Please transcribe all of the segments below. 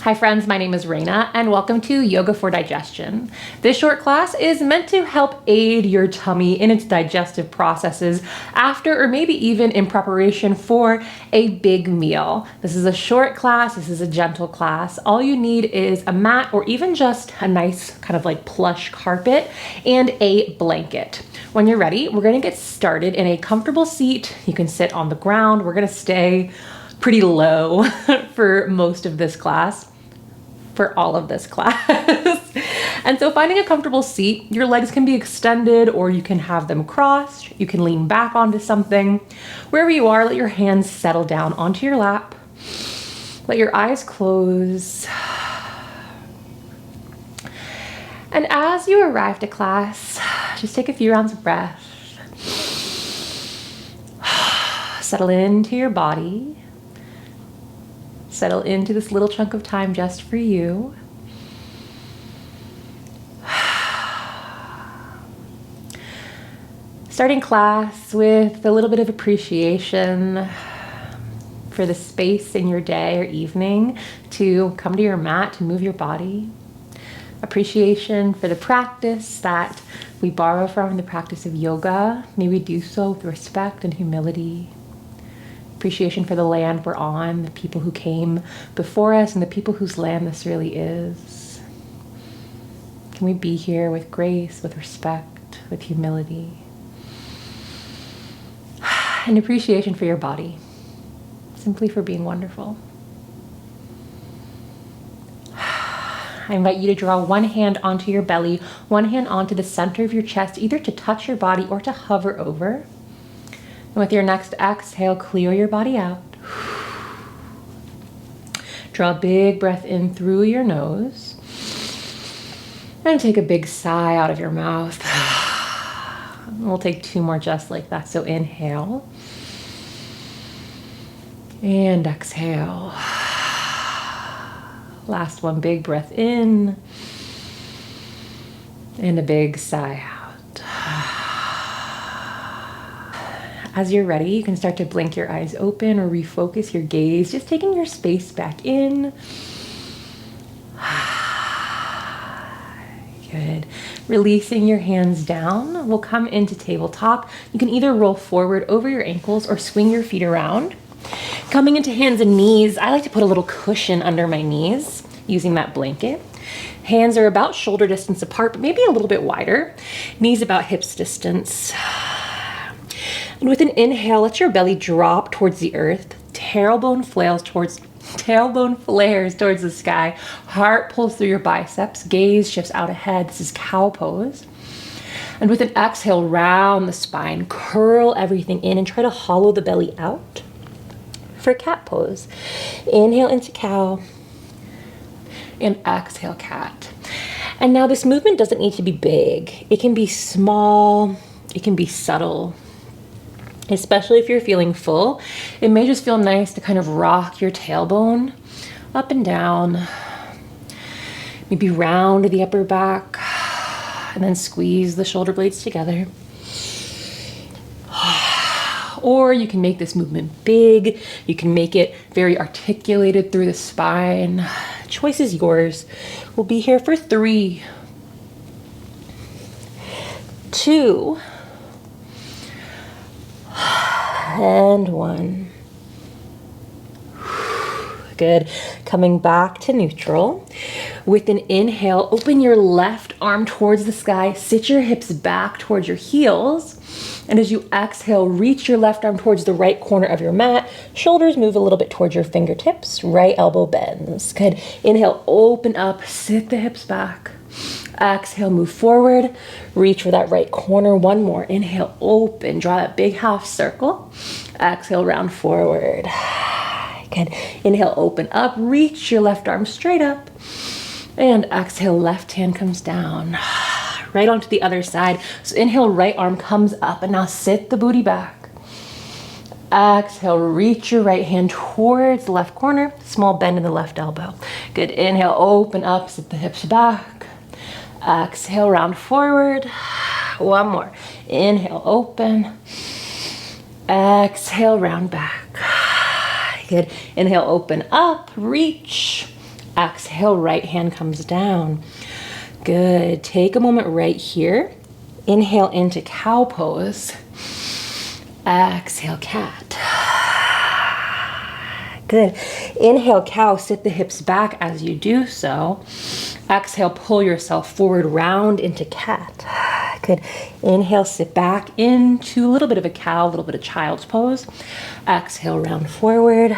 Hi friends, my name is Reyna and welcome to Yoga for Digestion. This short class is meant to help aid your tummy in its digestive processes after or maybe even in preparation for a big meal. This is a short class, this is a gentle class. All you need is a mat or even just a nice kind of like plush carpet and a blanket. When you're ready, we're gonna get started in a comfortable seat. You can sit on the ground. We're gonna stay pretty low for most of this class. For all of this class. And so finding a comfortable seat, your legs can be extended or you can have them crossed. You can lean back onto something. Wherever you are, let your hands settle down onto your lap. Let your eyes close. And as you arrive to class, just take a few rounds of breath. Settle into your body. Settle into this little chunk of time just for you. Starting class with a little bit of appreciation for the space in your day or evening to come to your mat, to move your body. Appreciation for the practice that we borrow from, the practice of yoga. May we do so with respect and humility. Appreciation for the land we're on, the people who came before us, and the people whose land this really is. Can we be here with grace, with respect, with humility? And appreciation for your body, simply for being wonderful. I invite you to draw one hand onto your belly, one hand onto the center of your chest, either to touch your body or to hover over. And with your next exhale, clear your body out. Draw a big breath in through your nose. And take a big sigh out of your mouth. We'll take two more just like that. So inhale. And exhale. Last one, big breath in. And a big sigh out. As you're ready, you can start to blink your eyes open or refocus your gaze, just taking your space back in. Good. Releasing your hands down. We'll come into tabletop. You can either roll forward over your ankles or swing your feet around. Coming into hands and knees, I like to put a little cushion under my knees using that blanket. Hands are about shoulder distance apart, but maybe a little bit wider. Knees about hips distance. And with an inhale, let your belly drop towards the earth. Tailbone flares towards the sky. Heart pulls through your biceps. Gaze shifts out ahead. This is cow pose. And with an exhale, round the spine. Curl everything in and try to hollow the belly out for cat pose. Inhale into cow. And exhale, cat. And now this movement doesn't need to be big. It can be small. It can be subtle. Especially if you're feeling full, it may just feel nice to kind of rock your tailbone up and down. Maybe round the upper back and then squeeze the shoulder blades together. Or you can make this movement big. You can make it very articulated through the spine. Choice is yours. We'll be here for 3, 2, and 1. Good. Coming back to neutral. With an inhale, open your left arm towards the sky. Sit your hips back towards your heels. And as you exhale, reach your left arm towards the right corner of your mat. Shoulders move a little bit towards your fingertips. Right elbow bends. Good. Inhale, open up. Sit the hips back. Exhale, move forward. Reach for that right corner. One more. Inhale, open. Draw that big half circle. Exhale, round forward. Good. Inhale, open up. Reach your left arm straight up. And exhale, left hand comes down. Right onto the other side. So inhale, right arm comes up. And now sit the booty back. Exhale, reach your right hand towards the left corner. Small bend in the left elbow. Good. Inhale, open up. Sit the hips back. Exhale, round forward. One more. Inhale, open. Exhale, round back. Good. Inhale, open up, reach. Exhale, right hand comes down. Good. Take a moment right here. Inhale into cow pose. Exhale, cat. Good. Inhale, cow. Sit the hips back as you do so. Exhale, pull yourself forward, round into cat. Good. Inhale, sit back into a little bit of a cow, a little bit of child's pose. Exhale, round forward.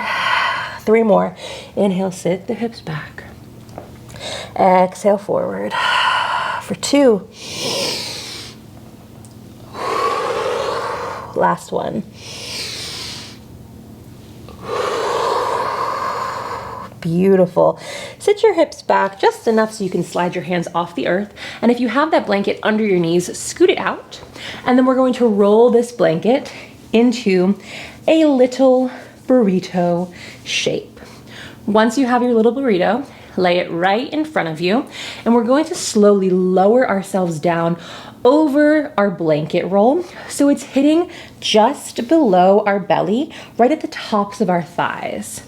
3 more. Inhale, sit the hips back. Exhale, forward. For 2. Last one. Beautiful. Sit your hips back just enough so you can slide your hands off the earth. And if you have that blanket under your knees, scoot it out. And then we're going to roll this blanket into a little burrito shape. Once you have your little burrito, lay it right in front of you. And we're going to slowly lower ourselves down over our blanket roll. So it's hitting just below our belly, right at the tops of our thighs.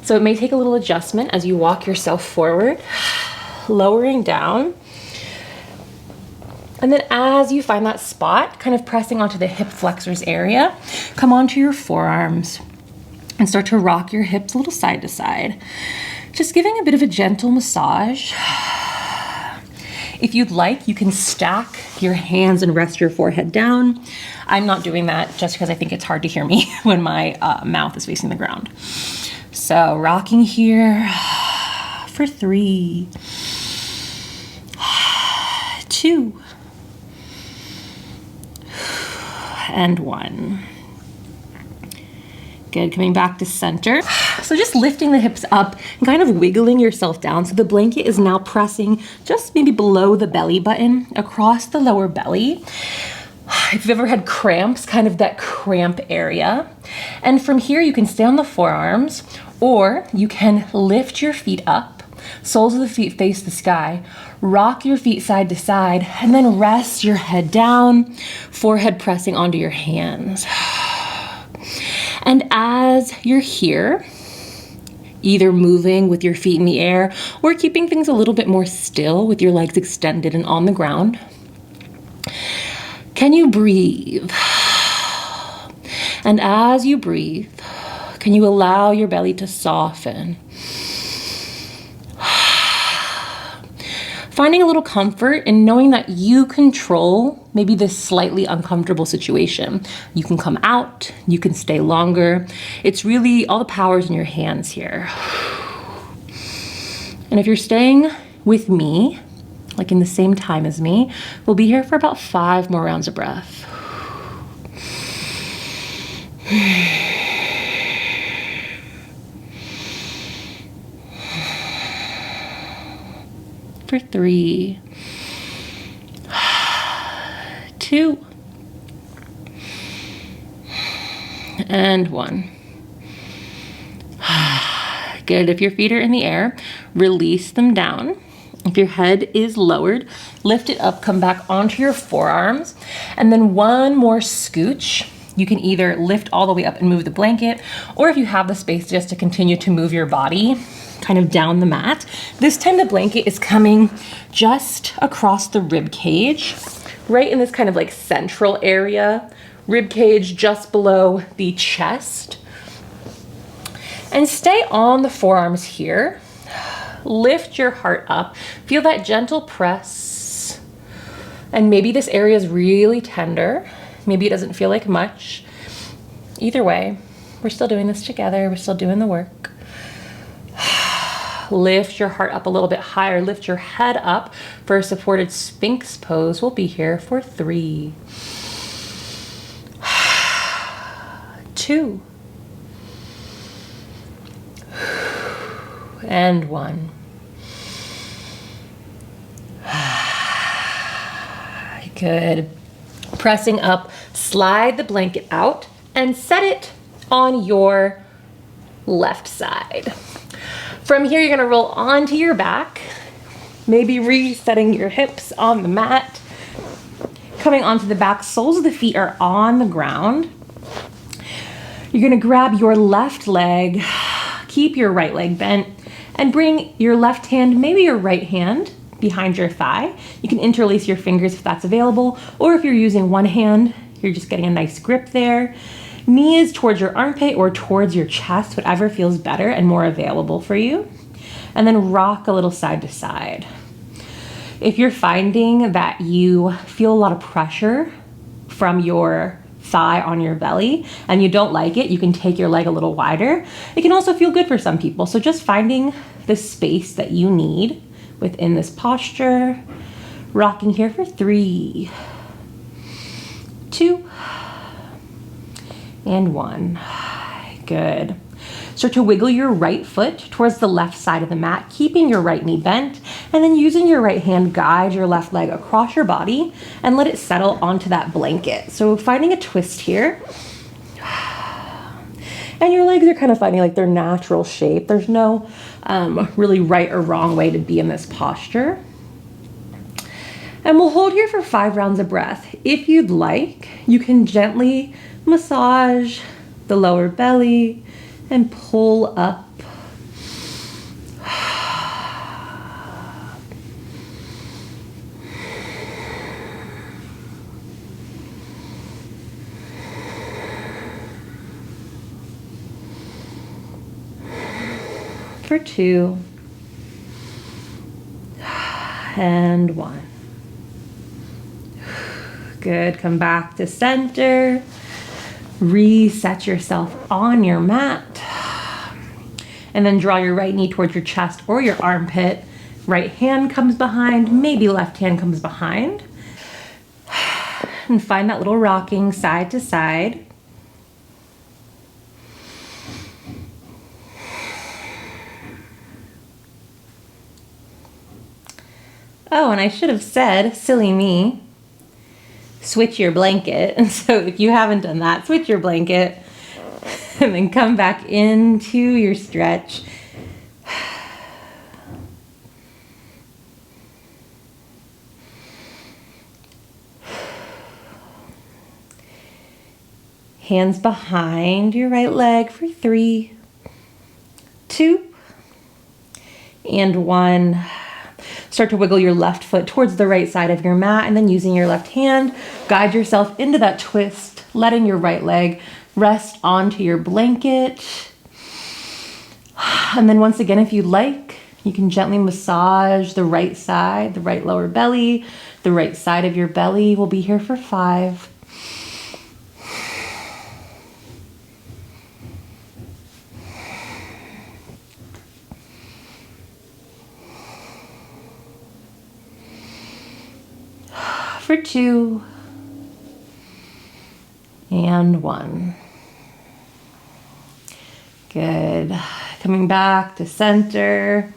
So it may take a little adjustment as you walk yourself forward, lowering down. And then as you find that spot, kind of pressing onto the hip flexors area, come onto your forearms and start to rock your hips a little side to side. Just giving a bit of a gentle massage. If you'd like, you can stack your hands and rest your forehead down. I'm not doing that just because I think it's hard to hear me when my mouth is facing the ground. So rocking here for 3, 2, and 1. Good, coming back to center. So just lifting the hips up and kind of wiggling yourself down. So the blanket is now pressing just maybe below the belly button, across the lower belly. If you've ever had cramps, kind of that cramp area. And from here, you can stay on the forearms, or you can lift your feet up, soles of the feet face the sky, rock your feet side to side, and then rest your head down, forehead pressing onto your hands. And as you're here, either moving with your feet in the air or keeping things a little bit more still with your legs extended and on the ground, can you breathe? And as you breathe, can you allow your belly to soften? Finding a little comfort in knowing that you control maybe this slightly uncomfortable situation. You can come out, you can stay longer. It's really all the power's in your hands here. And if you're staying with me, like in the same time as me, we'll be here for about 5 more rounds of breath. For 3, 2, and 1. Good. If your feet are in the air, release them down. If your head is lowered, lift it up, come back onto your forearms, and then one more scooch. You can either lift all the way up and move the blanket, or if you have the space just to continue to move your body kind of down the mat. This time the blanket is coming just across the rib cage, right in this kind of like central area, rib cage just below the chest. And stay on the forearms here. Lift your heart up. Feel that gentle press. And maybe this area is really tender. Maybe it doesn't feel like much. Either way, we're still doing this together. We're still doing the work. Lift your heart up a little bit higher. Lift your head up for a supported Sphinx pose. We'll be here for 3, 2, and 1. Good. Pressing up, slide the blanket out and set it on your left side. From here, you're gonna roll onto your back, maybe resetting your hips on the mat. Coming onto the back, soles of the feet are on the ground. You're gonna grab your left leg, keep your right leg bent, And bring your left hand, maybe your right hand, behind your thigh. You can interlace your fingers if that's available, or if you're using one hand, you're just getting a nice grip there. Knees towards your armpit or towards your chest, whatever feels better and more available for you. And then rock a little side to side. If you're finding that you feel a lot of pressure from your thigh on your belly and you don't like it, you can take your leg a little wider. It can also feel good for some people. So just finding the space that you need within this posture. Rocking here for 3, 2, and 1. Good. Start to wiggle your right foot towards the left side of the mat, keeping your right knee bent, and then using your right hand, guide your left leg across your body and let it settle onto that blanket. So finding a twist here. And your legs are kind of finding like their natural shape. There's no really right or wrong way to be in this posture. And we'll hold here for 5 rounds of breath. If you'd like, you can gently massage the lower belly and pull up. For 2 and 1. Good. Come back to center. Reset yourself on your mat. And then draw your right knee towards your chest or your armpit. Right hand comes behind, maybe left hand comes behind. And find that little rocking side to side. Oh, and I should have said, silly me, switch your blanket. And so if you haven't done that, switch your blanket and then come back into your stretch. Hands behind your right leg for 3, 2, and 1. Start to wiggle your left foot towards the right side of your mat, and then using your left hand, guide yourself into that twist, letting your right leg rest onto your blanket. And then once again, if you'd like, you can gently massage the right side, the right lower belly, the right side of your belly. We'll be here for 5. For 2 and 1. Good. Coming back to center.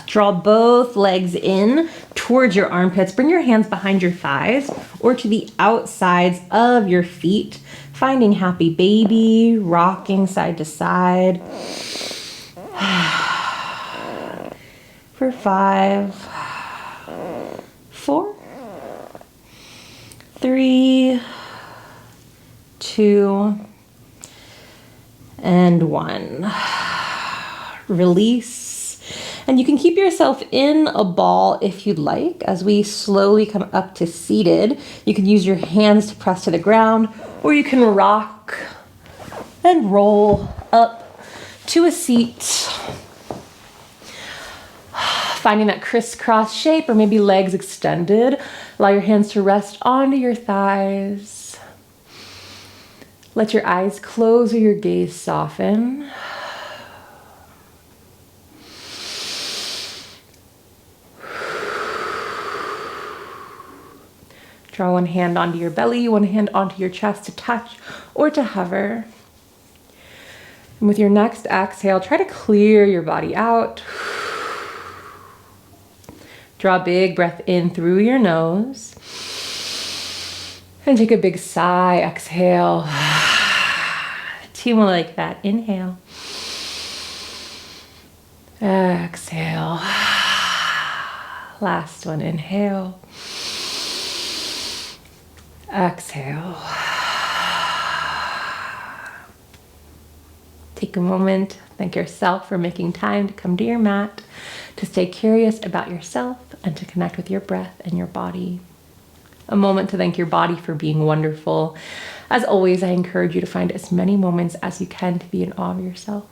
Draw both legs in towards your armpits. Bring your hands behind your thighs or to the outsides of your feet. Finding happy baby, rocking side to side. For 5. 4, 3, 2, and 1. Release. And you can keep yourself in a ball if you'd like. As we slowly come up to seated, you can use your hands to press to the ground, or you can rock and roll up to a seat. Finding that crisscross shape or maybe legs extended. Allow your hands to rest onto your thighs. Let your eyes close or your gaze soften. Draw one hand onto your belly, one hand onto your chest to touch or to hover. And with your next exhale, try to clear your body out. Draw a big breath in through your nose. And take a big sigh, exhale. 2 more like that, inhale. Exhale. Last one, inhale. Exhale. Take a moment, thank yourself for making time to come to your mat, to stay curious about yourself and to connect with your breath and your body. A moment to thank your body for being wonderful. As always, I encourage you to find as many moments as you can to be in awe of yourself.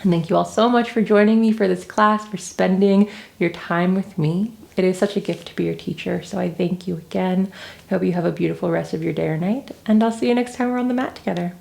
And thank you all so much for joining me for this class, for spending your time with me. It is such a gift to be your teacher, so I thank you again. I hope you have a beautiful rest of your day or night, and I'll see you next time we're on the mat together.